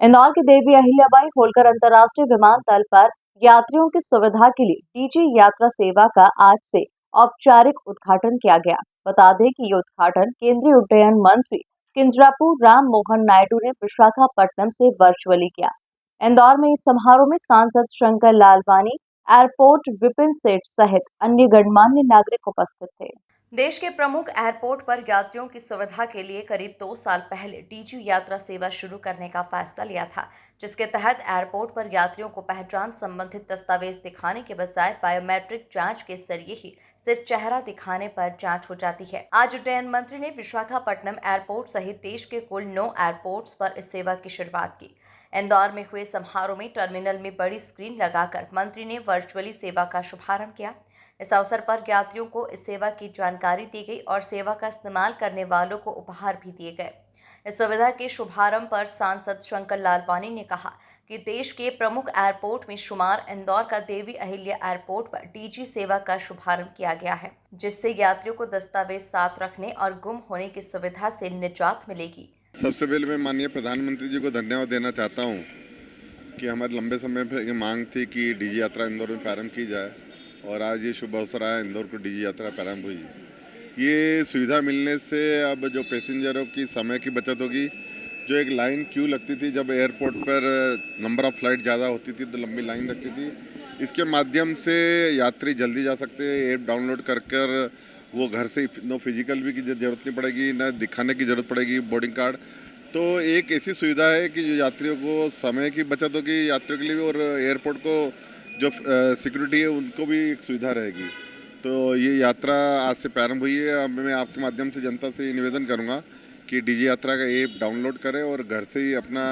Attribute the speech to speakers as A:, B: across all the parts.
A: इंदौर के देवी अहिल्याबाई होलकर अंतर्राष्ट्रीय विमानतल पर यात्रियों की सुविधा के लिए डीजी यात्रा सेवा का आज से औपचारिक उद्घाटन किया गया। बता दें कि ये उद्घाटन केंद्रीय उड्डयन मंत्री किंजरापू राम मोहन नायडू ने विशाखापट्टनम से वर्चुअली किया। इंदौर में इस समारोह में सांसद शंकर लालवानी, एयरपोर्ट विपिन सेठ सहित अन्य गणमान्य नागरिक उपस्थित थे। देश के प्रमुख एयरपोर्ट पर यात्रियों की सुविधा के लिए करीब 2 साल पहले डीजी यात्रा सेवा शुरू करने का फैसला लिया था, जिसके तहत एयरपोर्ट पर यात्रियों को पहचान संबंधित दस्तावेज दिखाने के बजाय बायोमेट्रिक जांच के जरिए ही सिर्फ चेहरा दिखाने पर जांच हो जाती है। आज उड्डयन मंत्री ने विशाखापट्टनम एयरपोर्ट सहित देश के कुल 9 एयरपोर्ट्स पर इस सेवा की शुरुआत की। इंदौर में हुए समारोह में टर्मिनल में बड़ी स्क्रीन लगाकर मंत्री ने वर्चुअली सेवा का शुभारंभ किया। इस अवसर पर यात्रियों को इस सेवा की जानकारी दी गई और सेवा का इस्तेमाल करने वालों को उपहार भी दिए गए। इस सुविधा के शुभारंभ पर सांसद शंकर लालवानी ने कहा कि देश के प्रमुख एयरपोर्ट में शुमार इंदौर का देवी अहिल्या एयरपोर्ट पर डीजी सेवा का शुभारंभ किया गया है, जिससे यात्रियों को दस्तावेज साथ रखने और गुम होने की सुविधा से निजात मिलेगी।
B: सबसे पहले मैं माननीय प्रधानमंत्री जी को धन्यवाद देना चाहता हूँ कि हमारे लंबे समय पे ये मांग थी कि डीजी यात्रा इंदौर में प्रारंभ की जाए और आज ये शुभ अवसर आया, इंदौर को डीजी यात्रा प्रारंभ हुई। ये सुविधा मिलने से अब जो पैसेंजरों की समय की बचत होगी। जो एक लाइन क्यू लगती थी, जब एयरपोर्ट पर नंबर ऑफ़ फ्लाइट ज़्यादा होती थी तो लंबी लाइन लगती थी, इसके माध्यम से यात्री जल्दी जा सकते हैं। ऐप डाउनलोड कर वो घर से नो फिजिकल भी की ज़रूरत नहीं पड़ेगी, न दिखाने की ज़रूरत पड़ेगी बोर्डिंग कार्ड। तो एक ऐसी सुविधा है कि जो यात्रियों को समय की बचत होगी, यात्रियों के लिए भी, और एयरपोर्ट को जो सिक्योरिटी है उनको भी एक सुविधा रहेगी। तो ये यात्रा आज से प्रारंभ हुई है। अब मैं आपके माध्यम से जनता से ये निवेदन करूँगा कि डीजी यात्रा का ऐप डाउनलोड करें और घर से ही अपना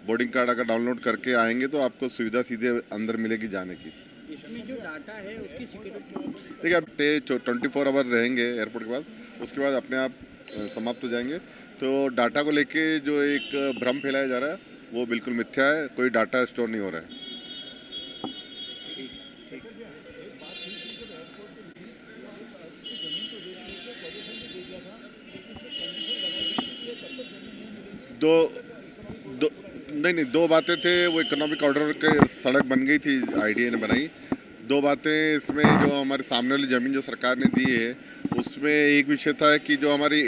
B: बोर्डिंग कार्ड अगर डाउनलोड करके आएंगे तो आपको सुविधा सीधे अंदर मिलेगी जाने की।
C: इसमें जो डाटा है उसकी सिक्योरिटी
B: देखिए, अब 24 आवर रहेंगे एयरपोर्ट के बाद, उसके बाद अपने आप समाप्त हो जाएंगे। तो डाटा को लेके जो एक भ्रम फैलाया जा रहा है वो बिल्कुल मिथ्या है, कोई डाटा स्टोर नहीं हो रहा है। दो दो नहीं, दो बातें थे। वो इकोनॉमिक ऑर्डर के सड़क बन गई थी, आईडीए ने बनाई। दो बातें इसमें, जो हमारे सामने वाली ज़मीन जो सरकार ने दी है उसमें एक विषय था कि जो हमारी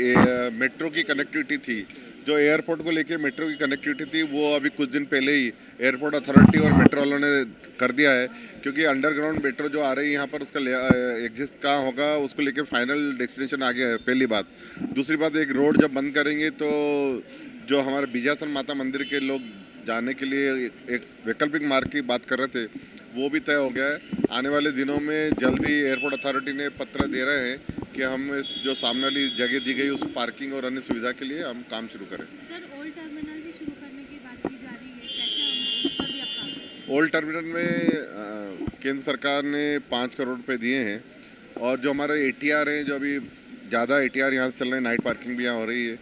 B: मेट्रो की कनेक्टिविटी थी, जो एयरपोर्ट को लेके मेट्रो की कनेक्टिविटी थी, वो अभी कुछ दिन पहले ही एयरपोर्ट अथॉरिटी और मेट्रो वालों ने कर दिया है। क्योंकि अंडरग्राउंड मेट्रो जो आ रही है यहाँ पर, उसका एग्जिस्ट कहाँ होगा उसको लेके फाइनल डेस्टिनेशन आ गया है, पहली बात। दूसरी बात, एक रोड जब बंद करेंगे तो जो हमारे बिजासन माता मंदिर के लोग जाने के लिए एक वैकल्पिक मार्ग की बात कर रहे थे, वो भी तय हो गया है। आने वाले दिनों में जल्दी एयरपोर्ट अथॉरिटी ने पत्र दे रहे हैं कि हम इस जो सामने वाली जगह दी गई उस पार्किंग और अन्य सुविधा के लिए हम काम शुरू करें।
D: सर, ओल्ड टर्मिनल भी शुरू करने की बात की जा रही है, कैसे हम उस पर भी अब काम करें?
B: ओल्ड टर्मिनल में केंद्र सरकार ने 5 करोड़ रुपए दिए हैं, और जो हमारे एटीआर हैं, जो अभी ज़्यादा एटीआर यहाँ से चल रहे हैं, नाइट पार्किंग भी यहाँ हो रही है,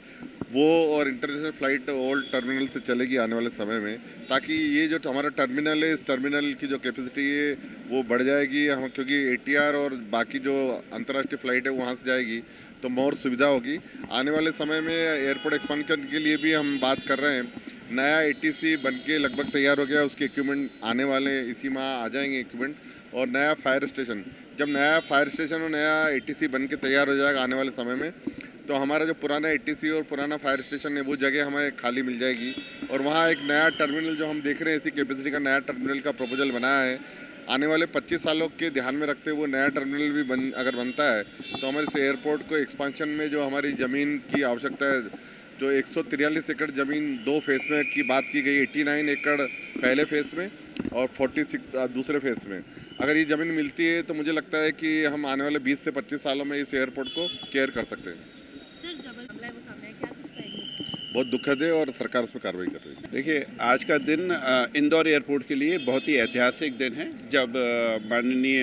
B: वो और इंटरनेशनल फ़्लाइट ओल्ड टर्मिनल से चलेगी आने वाले समय में, ताकि ये जो हमारा टर्मिनल है, इस टर्मिनल की जो कैपेसिटी है वो बढ़ जाएगी। हम क्योंकि एटीआर और बाकी जो अंतर्राष्ट्रीय फ़्लाइट है वहाँ से जाएगी तो मोर सुविधा होगी। आने वाले समय में एयरपोर्ट एक्सपांशन के लिए भी हम बात कर रहे हैं। नया एटीसी बन के लगभग तैयार हो गया, उसके इक्विपमेंट आने वाले इसी माह आ जाएंगे इक्विपमेंट। और नया फायर स्टेशन, जब नया फायर स्टेशन और नया एटीसी बन के तैयार हो जाएगा आने वाले समय में, तो हमारा जो पुराना एटीसी और पुराना फायर स्टेशन है वो जगह हमें खाली मिल जाएगी, और वहाँ एक नया टर्मिनल जो हम देख रहे हैं, इसी कैपेसिटी का नया टर्मिनल का प्रपोजल बनाया है। आने वाले 25 सालों के ध्यान में रखते हुए नया टर्मिनल भी अगर बनता है तो हमारे इस एयरपोर्ट को एक्सपांशन में जो हमारी ज़मीन की आवश्यकता है, जो 143 एकड़ ज़मीन 2 फेज़ में की बात की गई, 89 एकड़ पहले फेज़ में और 46 दूसरे फेज़ में, अगर ये ज़मीन मिलती है तो मुझे लगता है कि हम आने वाले 20 से 25 सालों में इस एयरपोर्ट को केयर कर सकते हैं। बहुत दुखद है और सरकार उस पर कार्रवाई कर रही है।
E: देखिए, आज का दिन इंदौर एयरपोर्ट के लिए बहुत ही ऐतिहासिक दिन है, जब माननीय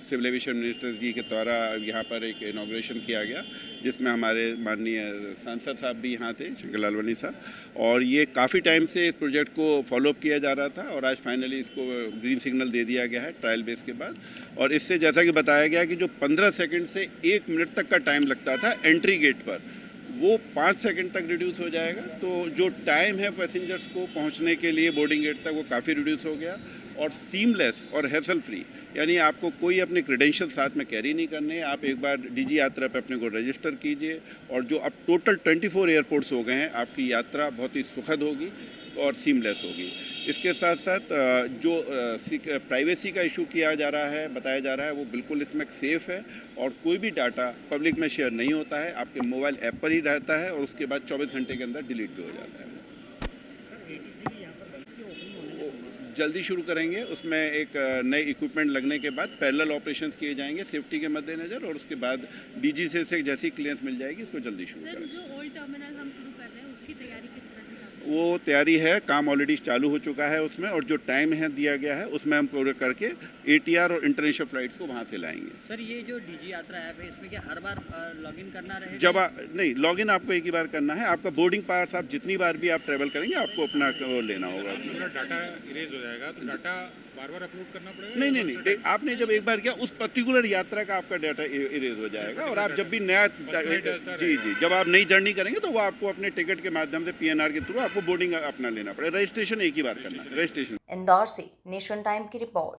E: सिविल एविएशन मिनिस्टर जी के द्वारा यहाँ पर एक इनॉग्रेशन किया गया, जिसमें हमारे माननीय सांसद साहब भी यहाँ थे, शंकर लालवानी साहब, और ये काफ़ी टाइम से इस प्रोजेक्ट को फॉलोअप किया जा रहा था और आज फाइनली इसको ग्रीन सिग्नल दे दिया गया है ट्रायल बेस के बाद। और इससे जैसा कि बताया गया कि जो 15 सेकंड से 1 मिनट तक का टाइम लगता था एंट्री गेट पर, वो 5 सेकंड तक रिड्यूस हो जाएगा। तो जो टाइम है पैसेंजर्स को पहुंचने के लिए बोर्डिंग गेट तक वो काफ़ी रिड्यूस हो गया। और सीमलेस और हैसल फ्री, यानी आपको कोई अपने क्रेडेंशियल साथ में कैरी नहीं करने, आप एक बार डीजी यात्रा पे अपने को रजिस्टर कीजिए। और जो अब टोटल 24 एयरपोर्ट्स हो गए हैं, आपकी यात्रा बहुत ही सुखद होगी और सीमलेस होगी। इसके साथ साथ जो प्राइवेसी का इशू किया जा रहा है, बताया जा रहा है, वो बिल्कुल इसमें सेफ़ है और कोई भी डाटा पब्लिक में शेयर नहीं होता है, आपके मोबाइल ऐप पर ही रहता है और उसके बाद 24 घंटे के अंदर डिलीट भी हो जाता है। जल्दी शुरू करेंगे, उसमें एक नए इक्विपमेंट लगने के बाद पैरेलल ऑपरेशंस किए जाएंगे सेफ्टी के मद्देनज़र, और उसके बाद डीजी से जैसी क्लियरेंस मिल जाएगी इसको जल्दी शुरू
D: सर,
E: करेंगे।
D: जो ओल्ड टर्मिनल हम शुरू कर रहे हैं उसकी तैयारी किस तरह से कर रहे हैं?
E: वो तैयारी है, काम ऑलरेडी चालू हो चुका है उसमें, और जो टाइम है दिया गया है उसमें हम पूरे करके ATR और इंटरनेशनल फ्लाइट्स को वहाँ से लाएंगे।
C: सर, ये जो डीजी यात्रा ऐप है, इसमें क्या हर बार लॉगिन करना रहेगा?
E: जब नहीं, लॉगिन आपको एक ही बार करना है। आपका बोर्डिंग पास आप जितनी बार भी आप ट्रैवल करेंगे आपको अपना वो लेना होगा।
F: पूरा डाटा इरेज हो जाएगा, तो डाटा बार बार अपलोड करना पड़ेगा?
E: नहीं, आपने जब एक बार किया उस पर्टिकुलर यात्रा का आपका डाटा इरेज हो जाएगा। और आप जब भी नया जी जब आप नई जर्नी करेंगे तो वो आपको अपने टिकट के माध्यम से PNR के थ्रू आपको बोर्डिंग अपना लेना पड़ेगा। रजिस्ट्रेशन एक ही बार करना है, रजिस्ट्रेशन।
A: इंदौर से नेशन टाइम की रिपोर्ट।